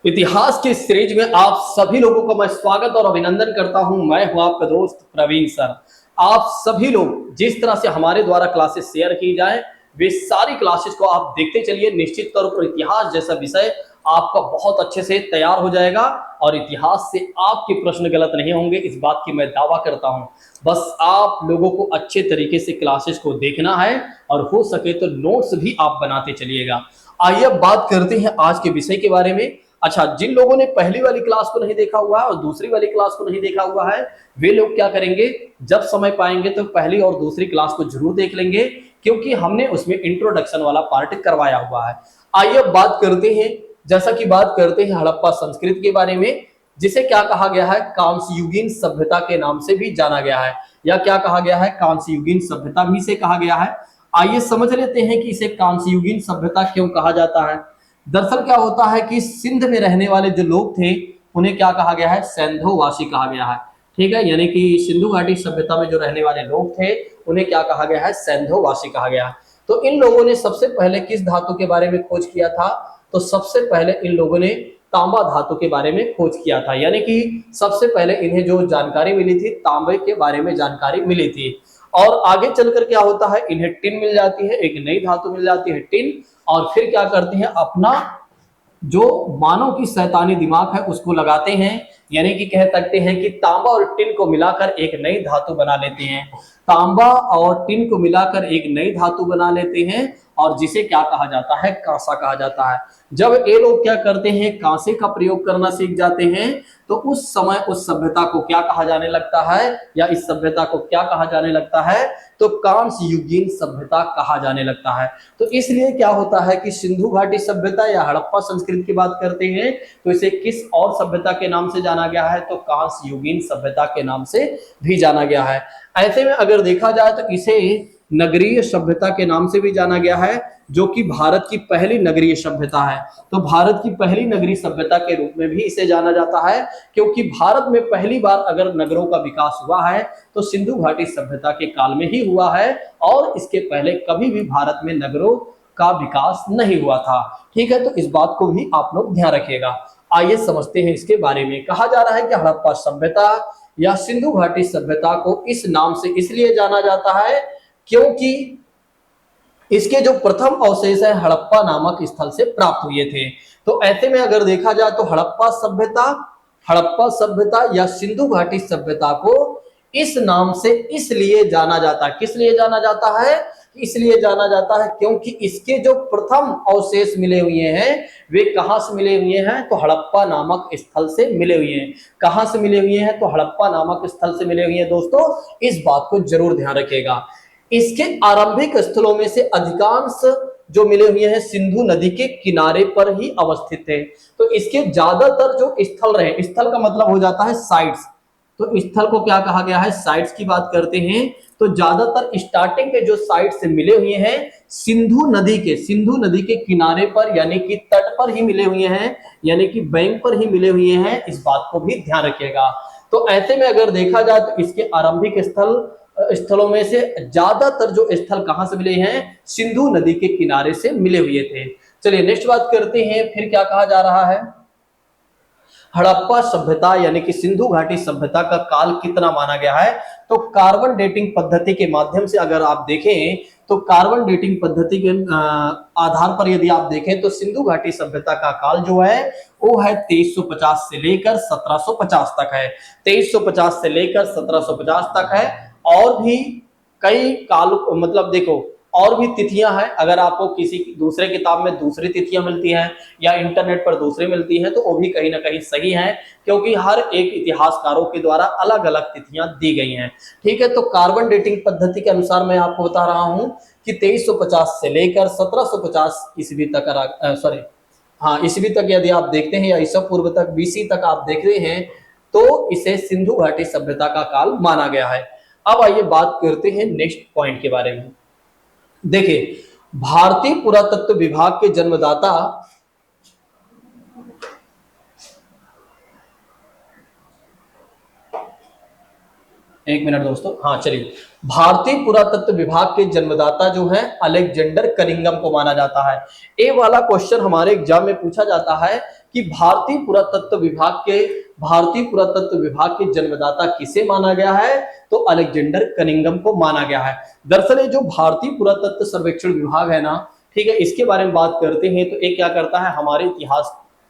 इतिहास की सीरीज में आप सभी लोगों को मैं स्वागत और अभिनंदन करता हूं। मैं हूं आपका दोस्त प्रवीण सर। आप सभी लोग जिस तरह से हमारे द्वारा क्लासेस शेयर की जाए वे सारी क्लासेस को आप देखते चलिए। निश्चित तौर पर इतिहास जैसा विषय आपका बहुत अच्छे से तैयार हो जाएगा और इतिहास से आपके प्रश्न गलत नहीं होंगे, इस बात की मैं दावा करता हूं। बस आप लोगों को अच्छे तरीके से क्लासेस को देखना है और हो सके तो नोट्स भी आप बनाते चलिएगा। आइए अब बात करते हैं आज के विषय के बारे में। अच्छा, जिन लोगों ने पहली वाली क्लास को नहीं देखा हुआ है और दूसरी वाली क्लास को नहीं देखा हुआ है वे लोग क्या करेंगे, जब समय पाएंगे तो पहली और दूसरी क्लास को जरूर देख लेंगे, क्योंकि हमने उसमें इंट्रोडक्शन वाला पार्ट करवाया हुआ है। आइए अब बात करते हैं, जैसा कि बात करते हैं हड़प्पा संस्कृति के बारे में, जिसे क्या कहा गया है, कांस्ययुगीन सभ्यता के नाम से भी जाना गया है, या क्या कहा गया है, कांस्ययुगीन सभ्यता भी इसे कहा गया है। आइए समझ लेते हैं कि इसे कांस्ययुगीन सभ्यता क्यों कहा जाता है। दरअसल क्या होता है कि सिंध में रहने वाले जो लोग थे उन्हें क्या कहा गया है, सैंधोवासी कहा गया है। ठीक है, यानी कि सिंधु घाटी सभ्यता में जो रहने वाले लोग थे उन्हें क्या कहा गया है, सैंधोवासी कहा गया है। तो इन लोगों ने सबसे पहले किस धातु के बारे में खोज किया था, तो सबसे पहले इन लोगों ने तांबा धातु के बारे में खोज किया था। यानी कि सबसे पहले इन्हें जो जानकारी मिली थी तांबे के बारे में जानकारी मिली थी। और आगे चलकर क्या होता है, इन्हें टिन मिल जाती है, एक नई धातु मिल जाती है टिन, और फिर क्या करते हैं, अपना जो मानव की शैतानी दिमाग है उसको लगाते हैं। यानी कि कह सकते हैं कि तांबा और टिन को मिलाकर एक नई धातु बना लेते हैं। तांबा और टिन को मिलाकर एक नई धातु बना लेते हैं और जिसे क्या कहा जाता है, कांसा कहा जाता है। जब ये लोग क्या करते हैं, कांसे का प्रयोग करना सीख जाते हैं, तो उस समय उस सभ्यता को क्या कहा जाने लगता है, या इस सभ्यता को क्या कहा जाने लगता है, तो कांस्ययुगीन सभ्यता कहा जाने लगता है। तो इसलिए क्या होता है कि सिंधु घाटी सभ्यता या हड़प्पा संस्कृति की बात करते हैं तो इसे किस और सभ्यता के नाम से जाना गया है, तो कांस्ययुगीन सभ्यता के नाम से भी जाना गया है। ऐसे में अगर देखा जाए तो इसे नगरीय सभ्यता के नाम से भी जाना गया है, जो कि भारत की पहली नगरीय सभ्यता है। तो भारत की पहली नगरीय सभ्यता के रूप में भी इसे जाना जाता है, क्योंकि भारत में पहली बार अगर नगरों का विकास हुआ है तो सिंधु घाटी सभ्यता के काल में ही हुआ है, और इसके पहले कभी भी भारत में नगरों का विकास नहीं हुआ था। ठीक है, तो इस बात को भी आप लोग ध्यान रखिएगा। आइए समझते हैं इसके बारे में। कहा जा रहा है कि हड़प्पा सभ्यता या सिंधु घाटी सभ्यता को इस नाम से इसलिए जाना जाता है क्योंकि इसके जो प्रथम अवशेष है हड़प्पा नामक स्थल से प्राप्त हुए थे। तो ऐसे में अगर देखा जाए तो हड़प्पा सभ्यता या सिंधु घाटी सभ्यता को इस नाम से इसलिए जाना जाता है। किस लिए जाना जाता है, इसलिए जाना जाता है क्योंकि इसके जो प्रथम अवशेष मिले हुए हैं वे कहां से मिले हुए हैं, तो हड़प्पा नामक स्थल से मिले हुए हैं। कहां से मिले हुए हैं, तो हड़प्पा नामक स्थल से मिले हुए हैं। दोस्तों इस बात को जरूर ध्यान रखिएगा। इसके आरंभिक स्थलों में से अधिकांश जो मिले हुए हैं सिंधु नदी के किनारे पर ही अवस्थित थे। तो इसके ज्यादातर जो स्थल रहे, स्थल का मतलब हो जाता है साइट्स, तो स्थल को क्या कहा गया है, साइट्स की बात करते हैं। तो ज्यादातर स्टार्टिंग के जो साइट से मिले हुए हैं सिंधु नदी के किनारे पर, यानी कि तट पर ही मिले हुए हैं, यानी कि बैंक पर ही मिले हुए हैं। इस बात को भी ध्यान रखिएगा। तो ऐसे में अगर देखा जाए तो इसके आरंभिक स्थलों में से ज्यादातर जो स्थल कहां से मिले हैं, सिंधु नदी के किनारे से मिले हुए थे। चलिए नेक्स्ट बात करते हैं। फिर क्या कहा जा रहा है, हड़प्पा सभ्यता यानी कि सिंधु घाटी सभ्यता का काल कितना माना गया है, तो कार्बन डेटिंग पद्धति के माध्यम से अगर आप देखें तो कार्बन डेटिंग पद्धति के आधार पर यदि आप देखें तो सिंधु घाटी सभ्यता का काल जो है वो है 2350 से लेकर 1750 तक है। 2350 से लेकर 1750 तक है। और भी कई काल, मतलब देखो और भी तिथियां हैं। अगर आपको किसी दूसरे किताब में दूसरी तिथियां मिलती हैं या इंटरनेट पर दूसरी मिलती हैं तो वो भी कहीं ना कहीं सही है, क्योंकि हर एक इतिहासकारों के द्वारा अलग अलग तिथियां दी गई हैं। ठीक है, तो कार्बन डेटिंग पद्धति के अनुसार मैं आपको बता रहा हूं कि 2350 से लेकर 1750 ईस्वी तक, ईस्वी तक यदि आप देखते हैं या ईसा पूर्व तक, बीसी तक आप देख रहे हैं, तो इसे सिंधु घाटी सभ्यता का काल माना गया है। अब आइए बात करते हैं नेक्स्ट पॉइंट के बारे में। देखिए, भारतीय पुरातत्व विभाग के जन्मदाता एक मिनट दोस्तों, हाँ चलिए, भारतीय पुरातत्व विभाग के जन्मदाता जो हैं अलेक्जेंडर कनिंघम को माना जाता है। ए वाला क्वेश्चन हमारे एग्जाम में पूछा जाता है कि भारतीय पुरातत्व विभाग के जन्मदाता किसे माना गया है, तो अलेक्जेंडर कनिंघम को माना गया है। दरअसल ये जो भारतीय पुरातत्व सर्वेक्षण विभाग है ना, ठीक है, इसके बारे में बात करते हैं तो ये क्या करता है, हमारे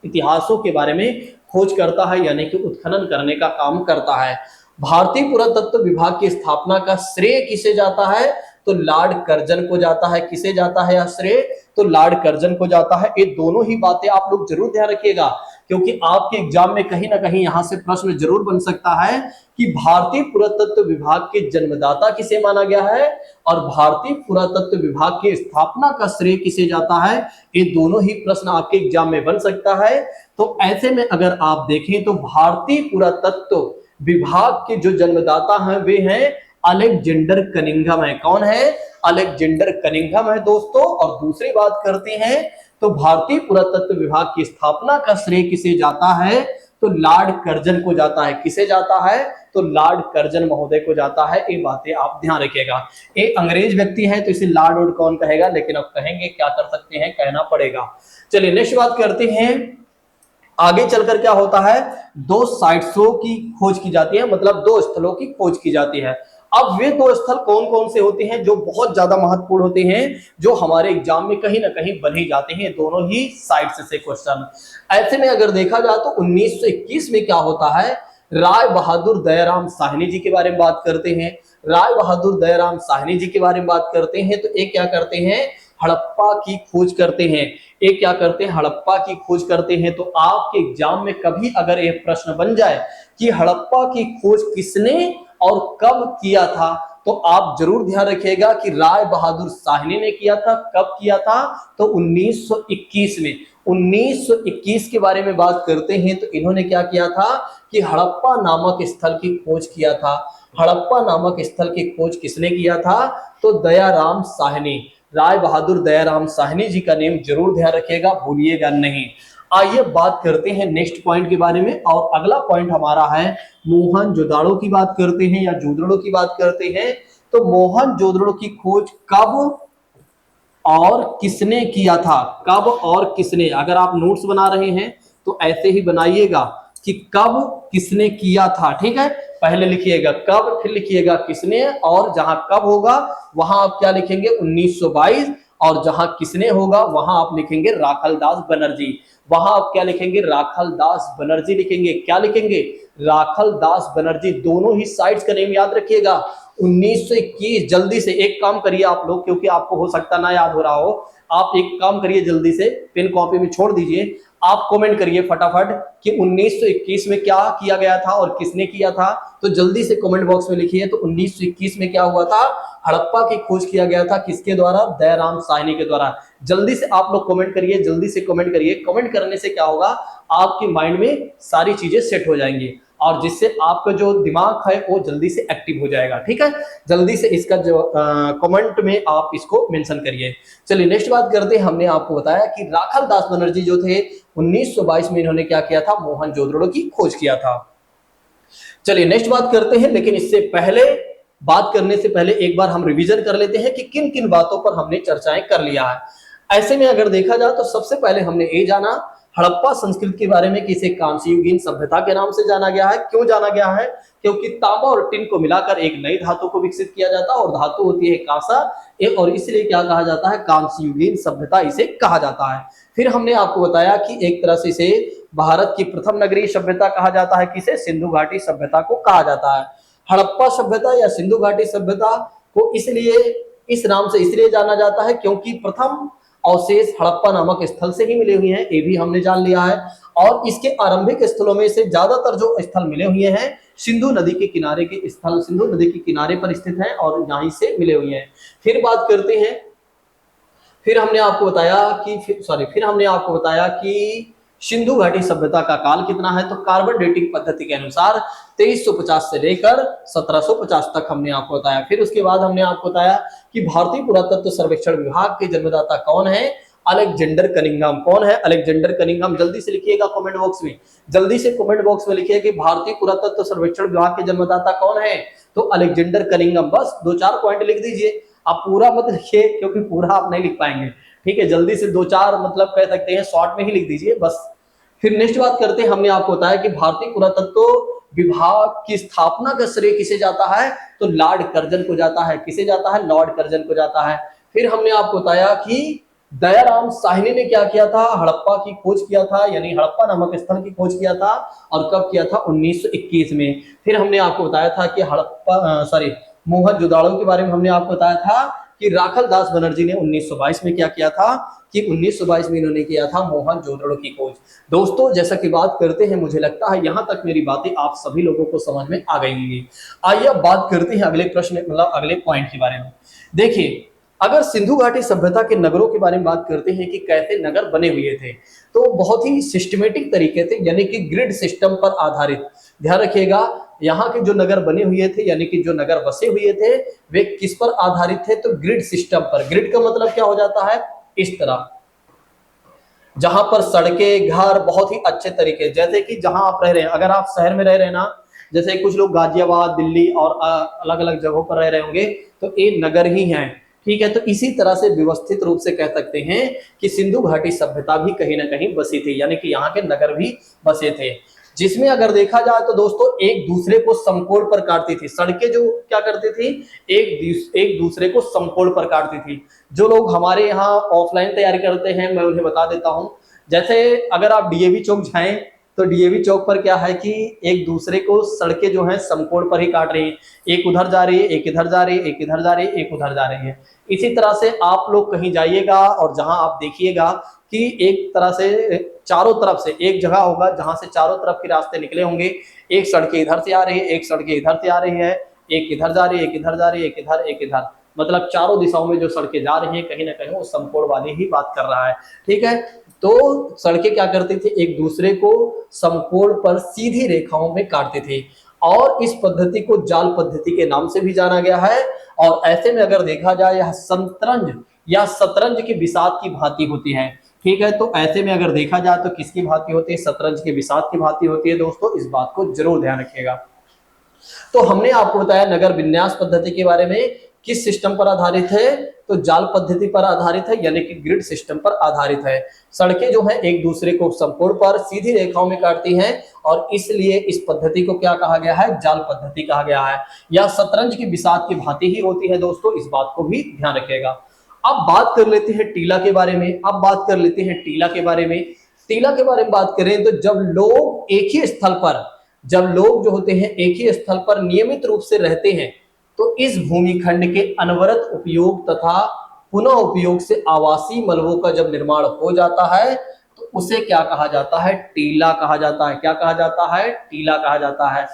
इतिहासों के बारे में खोज करता है, यानी कि उत्खनन करने का काम करता है। भारतीय पुरातत्व विभाग की स्थापना का श्रेय किसे जाता है, तो लॉर्ड कर्जन को जाता है। किसे जाता है यह श्रेय, तो लॉर्ड कर्जन को जाता है। ये दोनों ही बातें आप लोग जरूर ध्यान रखिएगा, क्योंकि आपके एग्जाम में कहीं ना कहीं यहां से प्रश्न जरूर बन सकता है कि भारतीय पुरातत्व विभाग के जन्मदाता किसे माना गया है और भारतीय पुरातत्व विभाग की स्थापना का श्रेय किसे जाता है। ये दोनों ही प्रश्न आपके एग्जाम में बन सकता है। तो ऐसे में अगर आप देखें तो भारतीय पुरातत्व विभाग के जो जन्मदाता हैं वे हैं अलेक्जेंडर कनिंघम है। कौन है, अलेक्जेंडर कनिंघम है दोस्तों। और दूसरी बात करते हैं तो भारतीय पुरातत्व विभाग की स्थापना का श्रेय किसे जाता है, तो लॉर्ड कर्जन को जाता है। किसे जाता है, तो लॉर्ड कर्जन महोदय को जाता है। ये बातें आप ध्यान रखिएगा। ये अंग्रेज व्यक्ति है तो इसे लॉर्ड और कौन कहेगा, लेकिन अब कहेंगे, क्या कर सकते हैं, कहना पड़ेगा। चलिए नेक्स्ट बात करते हैं। आगे चलकर क्या होता है, दो साइट्सों की खोज की जाती है, मतलब दो स्थलों की खोज की जाती है। अब वे दो स्थल कौन कौन से होते हैं जो बहुत ज्यादा महत्वपूर्ण होते हैं, जो हमारे एग्जाम में कहीं ना कहीं बन ही जाते हैं, दोनों ही साइड से क्वेश्चन। ऐसे में अगर देखा जाए तो 1921 में क्या होता है, राय बहादुर दयाराम साहनी जी के बारे में बात करते हैं। राय बहादुर दयाराम साहनी जी के बारे में बात करते हैं तो एक क्या करते हैं, हड़प्पा की खोज करते हैं। एक क्या करते हैं, हड़प्पा की खोज करते हैं। तो आपके एग्जाम में कभी अगर यह प्रश्न बन जाए कि हड़प्पा की खोज किसने और कब किया था, तो आप जरूर ध्यान रखिएगा कि राय बहादुर साहनी ने किया था। कब किया था, तो 1921 में। 1921 के बारे में बात करते हैं तो इन्होंने क्या किया था कि हड़प्पा नामक स्थल की खोज किया था। हड़प्पा नामक स्थल की खोज किसने किया था, तो दयाराम साहनी। राय बहादुर दयाराम साहनी जी का नेम जरूर ध्यान रखिएगा, भूलिएगा नहीं। आइए बात करते हैं नेक्स्ट पॉइंट के बारे में। और अगला पॉइंट हमारा है मोहनजोदाड़ो की बात करते हैं या जोदड़ो की बात करते हैं। तो मोहनजोदड़ो की खोज कब और किसने किया था, कब और किसने। अगर आप नोट्स बना रहे हैं तो ऐसे ही बनाइएगा कि कब किसने किया था, ठीक है। पहले लिखिएगा कब, फिर लिखिएगा किसने, और जहां कब होगा वहां आप क्या लिखेंगे 1922, और जहां किसने होगा वहां आप लिखेंगे राखलदास बनर्जी। वहां आप क्या लिखेंगे, राखलदास बनर्जी लिखेंगे। क्या लिखेंगे, राखलदास बनर्जी। दोनों ही साइट्स का नेम याद रखिएगा। 1921, जल्दी से एक काम करिए आप लोग, क्योंकि आपको हो सकता ना याद हो रहा हो। आप एक काम करिए, जल्दी से पेन कॉपी में छोड़ दीजिए, आप कमेंट करिए फटाफट कि 1921 में क्या किया गया था और किसने किया था। तो जल्दी से कमेंट बॉक्स में लिखिए। तो 1921 में क्या हुआ था, हड़प्पा की खोज किया गया था, किसके द्वारा, दयाराम साहनी के द्वारा। जल्दी से आप लोग कमेंट करिए, जल्दी से कमेंट करिए। कमेंट करने से क्या होगा, आपके माइंड में सारी चीजें सेट हो जाएंगी और जिससे आपका जो दिमाग है वो जल्दी से एक्टिव हो जाएगा, ठीक है। जल्दी से इसका जो कमेंट में आप इसको मेंशन करिए। चलिए नेक्स्ट बात करते हैं। हमने आपको बताया कि राखलदास बनर्जी जो थे 1922 में इन्होंने क्या किया था, मोहनजोदड़ो की खोज किया था। चलिए नेक्स्ट बात करते हैं, लेकिन इससे पहले, बात करने से पहले एक बार हम रिवीजन कर लेते हैं कि किन किन बातों पर हमने चर्चाएं कर लिया है। ऐसे में अगर देखा जाए तो सबसे पहले हमने ये जाना हड़प्पा संस्कृति के बारे में कि इसे कांस्य युगीन सभ्यता के नाम से जाना गया है। क्यों जाना गया है, क्योंकि तांबा और टिन को मिलाकर एक नई धातु को विकसित किया जाता है और धातु होती है कांसा, और इसलिए क्या कहा जाता है, कांस्य युगीन सभ्यता इसे कहा जाता है। फिर हमने आपको बताया कि एक तरह से इसे भारत की प्रथम नगरीय सभ्यता कहा जाता है। किसे, सिंधु घाटी सभ्यता को कहा जाता है। हड़प्पा सभ्यता या सिंधु घाटी सभ्यता को इसलिए इस नाम से इसलिए जाना जाता है क्योंकि प्रथम अवशेष हड़प्पा नामक स्थल से ही मिले हुए हैं, ये भी हमने जान लिया है। और इसके आरंभिक स्थलों में से ज्यादातर जो स्थल मिले हुए हैं सिंधु नदी के किनारे के स्थल, सिंधु नदी के किनारे पर स्थित हैं और यहीं से मिले हुए हैं। फिर बात करते हैं, फिर हमने आपको बताया कि सिंधु घाटी सभ्यता का काल कितना है, तो कार्बन डेटिंग पद्धति के अनुसार 2350 से लेकर 1750 तक हमने आपको बताया। फिर उसके बाद हमने आपको बताया कि भारतीय पुरातत्व सर्वेक्षण विभाग के जन्मदाता कौन है, अलेक्जेंडर कनिंघम। कौन है, अलेक्जेंडर कनिंघम। जल्दी से लिखिएगा कमेंट बॉक्स में, जल्दी से कमेंट बॉक्स में लिखिए कि भारतीय पुरातत्व सर्वेक्षण विभाग के जन्मदाता कौन है, तो अलेक्जेंडर कनिंघम। बस 2-4 पॉइंट लिख दीजिए, आप पूरा मत लिखिए क्योंकि पूरा आप नहीं लिख पाएंगे, ठीक है। जल्दी से 2-4 मतलब कह सकते हैं शॉर्ट में ही लिख दीजिए बस, फिर नेक्स्ट बात करते हैं, हमने आपको बताया कि भारतीय पुरातत्व विभाग की स्थापना का श्रेय किसे जाता है, तो लॉर्ड कर्जन को जाता है। किसे जाता है, लॉर्ड कर्जन को जाता है। फिर हमने आपको बताया कि दयाराम साहनी ने क्या किया था, हड़प्पा की खोज किया था, यानी हड़प्पा नामक स्थल की खोज किया था, और कब किया था, 1921 में। फिर हमने आपको बताया था कि मोहनजोदाड़ो के बारे में हमने आपको बताया था कि राखल दास बनर्जी ने 1922 में क्या किया था, कि 1922 में इन्होंने किया था मोहनजोदड़ो की खोज। दोस्तों जैसा कि बात करते हैं, मुझे लगता है यहां तक मेरी बातें आप सभी लोगों को समझ में आ गई होंगी। आइए अब बात करते हैं अगले प्रश्न मतलब अगले पॉइंट के बारे में। देखिए, अगर सिंधु घाटी सभ्यता के नगरों के बारे में बात करते हैं कि कैसे नगर बने हुए थे, तो बहुत ही सिस्टमेटिक तरीके थे, यानी कि ग्रिड सिस्टम पर आधारित। ध्यान रखिएगा, यहाँ के जो नगर बने हुए थे, यानी कि जो नगर बसे हुए थे, वे किस पर आधारित थे, तो ग्रिड सिस्टम पर। ग्रिड का मतलब क्या हो जाता है, इस तरह, जहां पर सड़कें, घर बहुत ही अच्छे तरीके, जैसे कि जहां आप रह रहे हैं, अगर आप शहर में रह रहे हैं ना, जैसे कुछ लोग गाजियाबाद, दिल्ली और अलग अलग जगहों पर रह रहे होंगे, तो ये नगर ही हैं, ठीक है। तो इसी तरह से व्यवस्थित रूप से कह सकते हैं कि सिंधु घाटी सभ्यता भी कहीं ना कहीं बसी थी, यानी कि यहाँ के नगर भी बसे थे, जिसमें अगर देखा जाए तो दोस्तों एक दूसरे को समकोण पर काटती थी। सड़कें जो क्या करती थी, एक दूसरे को समकोण पर काटती थी। जो लोग हमारे यहाँ ऑफलाइन तैयारी करते हैं, मैं उन्हें बता देता हूँ, जैसे अगर आप डीएवी चौक जाएं, तो डीएवी चौक पर क्या है कि एक दूसरे को सड़कें जो हैं समकोण पर ही काट रही हैं। एक उधर जा रही है, एक इधर जा रही है, एक इधर जा रही है, एक उधर जा रही है। इसी तरह से आप लोग कहीं जाइएगा और जहां आप देखिएगा कि एक तरह से चारों तरफ से एक जगह होगा जहां से चारों तरफ के रास्ते निकले होंगे। एक सड़कें इधर से आ रही है, एक सड़कें इधर से आ रही है, एक इधर जा रही है, एक इधर जा रही है, एक इधर, एक इधर, मतलब चारों दिशाओं में जो सड़कें जा रही हैं, कहीं ना कहीं वो समकोण वाली ही बात कर रहा है, ठीक है। तो सड़कें क्या करती थी, एक दूसरे को समकोण पर सीधी रेखाओं में काटते थे, और इस पद्धति को जाल पद्धति के नाम से भी जाना गया है। और ऐसे में अगर देखा जाए, यह शतरंज या शतरंज की बिसात की भांति होती है, ठीक है। तो ऐसे में अगर देखा जाए तो किसकी भांति होती है, शतरंज के बिसात की भांति होती है। दोस्तों इस बात को जरूर ध्यान रखिएगा। तो हमने आपको बताया नगर विन्यास पद्धति के बारे में, किस सिस्टम पर आधारित है, तो जाल पद्धति पर आधारित है, यानी कि ग्रिड सिस्टम पर आधारित है। सड़कें जो हैं एक दूसरे को समकोण पर सीधी रेखाओं में काटती हैं, और इसलिए इस पद्धति को क्या कहा गया है, जाल पद्धति कहा गया है। या शतरंज की बिसात की भांति ही होती है। दोस्तों इस बात को भी ध्यान रखिएगा। अब बात कर लेते हैं टीला के बारे में। टीला के बारे में बात करें तो जब लोग एक ही स्थल पर, जब लोग जो होते हैं एक ही स्थल पर नियमित रूप से रहते हैं, तो इस भूमिखंड के अनवरत उपयोग तथा पुनः उपयोग से आवासीय मलबों का जब निर्माण हो जाता है, तो उसे क्या कहा जाता है, टीला कहा जाता है। क्या कहा जाता है, टीला कहा जाता है।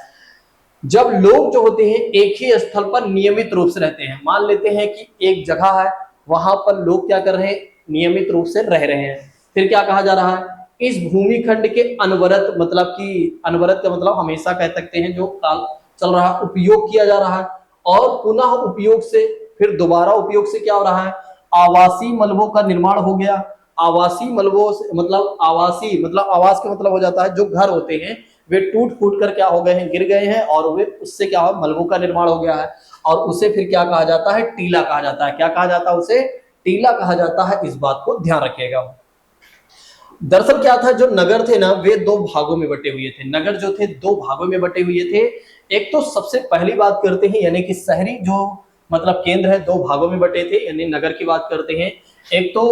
जब लोग जो होते हैं एक ही स्थल पर नियमित रूप से रहते हैं, मान लेते हैं कि एक जगह है, वहां पर लोग क्या कर रहे हैं, नियमित रूप से रह रहे हैं, फिर क्या कहा जा रहा है, इस भूमिखंड के अनवरत, मतलब कि अनवरत का मतलब हमेशा कह सकते हैं जो काल चल रहा है, उपयोग किया जा रहा है, और पुनः उपयोग से, फिर दोबारा उपयोग से क्या हो रहा है, आवासीय मलबों का निर्माण हो गया। आवासीय मलबों से मतलब आवासीय मतलब आवास का मतलब हो जाता है जो घर होते हैं वे टूट फूट कर क्या हो गए हैं, गिर गए हैं, और वे उससे क्या हो, मलबों का निर्माण हो गया है, और उसे फिर क्या कहा जाता है, टीला कहा जाता है। क्या कहा जाता है, उसे टीला कहा जाता है। इस बात को ध्यान रखिएगा। दरअसल क्या था, जो नगर थे ना, वे दो भागों में बटे हुए थे। नगर जो थे दो भागों में बटे हुए थे। एक तो सबसे पहली बात करते हैं, यानी कि शहरी जो मतलब केंद्र है, दो भागों में बटे थे, यानी नगर की बात करते हैं। एक तो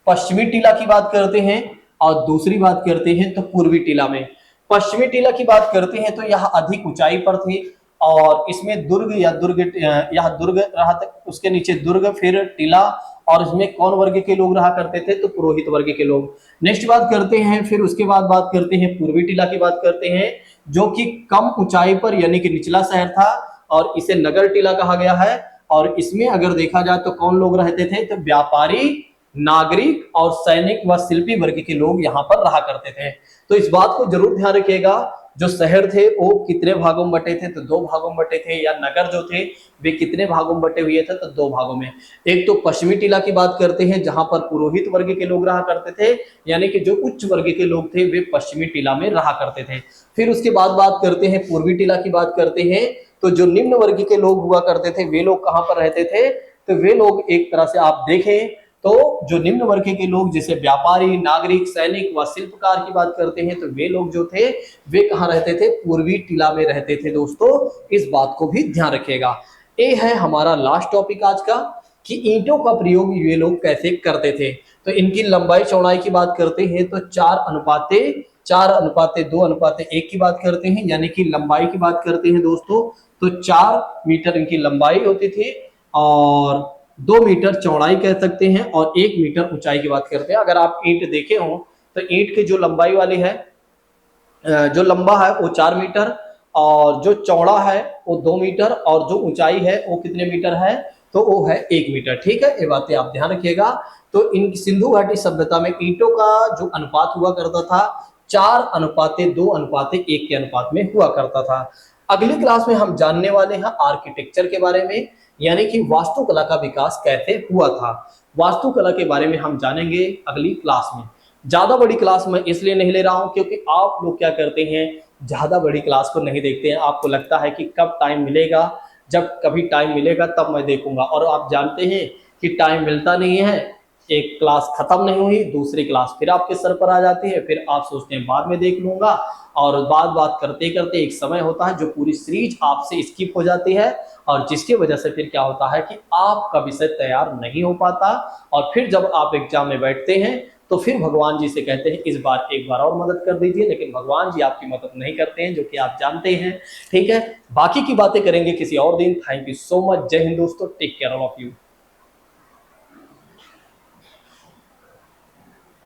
पश्चिमी टीला की बात करते हैं, और दूसरी बात करते हैं तो पूर्वी टीला में। पश्चिमी टीला की बात करते हैं तो यह अधिक ऊंचाई पर थी, और इसमें दुर्ग यह दुर्ग रहा था, उसके नीचे दुर्ग, फिर टीला, और इसमें कौन वर्ग के लोग रहा करते थे, तो पुरोहित वर्ग के लोग। नेक्स्ट बात करते हैं, फिर उसके बाद बात करते हैं पूर्वी टीला की बात करते हैं, जो कि कम ऊंचाई पर यानी कि निचला शहर था, और इसे नगर टीला कहा गया है। और इसमें अगर देखा जाए तो कौन लोग रहते थे, तो व्यापारी, नागरिक और सैनिक व शिल्पी वर्ग के लोग यहाँ पर रहा करते थे। तो इस बात को जरूर ध्यान रखिएगा, जो शहर थे वो कितने भागों में बटे थे, तो दो भागों में बटे थे, या नगर जो थे वे कितने भागों में बटे हुए थे, तो दो भागों में। एक तो पश्चिमी टीला की बात करते हैं, जहां पर पुरोहित वर्ग के लोग रहा करते थे, यानी कि जो उच्च वर्ग के लोग थे वे पश्चिमी टीला में रहा करते थे। फिर उसके बाद बात करते हैं पूर्वी टीला की बात करते हैं, तो जो निम्न वर्ग के लोग हुआ करते थे वे लोग कहाँ पर रहते थे, तो वे लोग एक तरह से आप देखें तो जो निम्न वर्ग के लोग जैसे व्यापारी, नागरिक, सैनिक व शिल्पकार की बात करते हैं तो वे लोग जो थे वे कहाँ रहते थे? पूर्वी टीला में रहते थे दोस्तों, इस बात को भी ध्यान रखिएगा। ये है हमारा लास्ट टॉपिक आज का कि ईंटों का प्रयोग ये लोग कैसे करते थे। तो इनकी लंबाई चौड़ाई की बात करते हैं तो 4:2:1 की बात करते हैं, यानी कि लंबाई की बात करते हैं दोस्तों तो 4 मीटर इनकी लंबाई होती थी और 2 मीटर चौड़ाई कह सकते हैं और 1 मीटर ऊंचाई की बात करते हैं। अगर आप ईंट देखे हो तो ईंट की जो लंबाई वाली है, जो लंबा है वो 4 मीटर और जो चौड़ा है वो 2 मीटर और जो ऊंचाई है वो कितने मीटर है? तो वो है 1 मीटर। ठीक है, ये बातें आप ध्यान रखिएगा। तो इन सिंधु घाटी सभ्यता में ईंटों का जो अनुपात हुआ करता था 4:2:1 के अनुपात में हुआ करता था। अगली क्लास में हम जानने वाले हैं आर्किटेक्चर के बारे में, यानी कि वास्तुकला का विकास कैसे हुआ था। वास्तुकला के बारे में हम जानेंगे अगली क्लास में। ज्यादा बड़ी क्लास मैं इसलिए नहीं ले रहा हूं क्योंकि आप लोग क्या करते हैं, ज्यादा बड़ी क्लास को नहीं देखते हैं। आपको लगता है कि कब टाइम मिलेगा, जब कभी टाइम मिलेगा तब मैं देखूंगा, और आप जानते हैं कि टाइम मिलता नहीं है। एक क्लास खत्म नहीं हुई, दूसरी क्लास फिर आपके सर पर आ जाती है, फिर आप सोचते हैं बाद में देख लूंगा, और बात करते करते एक समय होता है जो पूरी सीरीज आपसे स्किप हो जाती है, और जिसकी वजह से फिर क्या होता है कि आपका विषय तैयार नहीं हो पाता, और फिर जब आप एग्जाम में बैठते हैं तो फिर भगवान जी से कहते हैं इस बार एक बार और मदद कर दीजिए, लेकिन भगवान जी आपकी मदद नहीं करते हैं, जो कि आप जानते हैं। ठीक है, बाकी की बातें करेंगे किसी और दिन। Thank you so much. Jai Hind दोस्तों, take care all of you.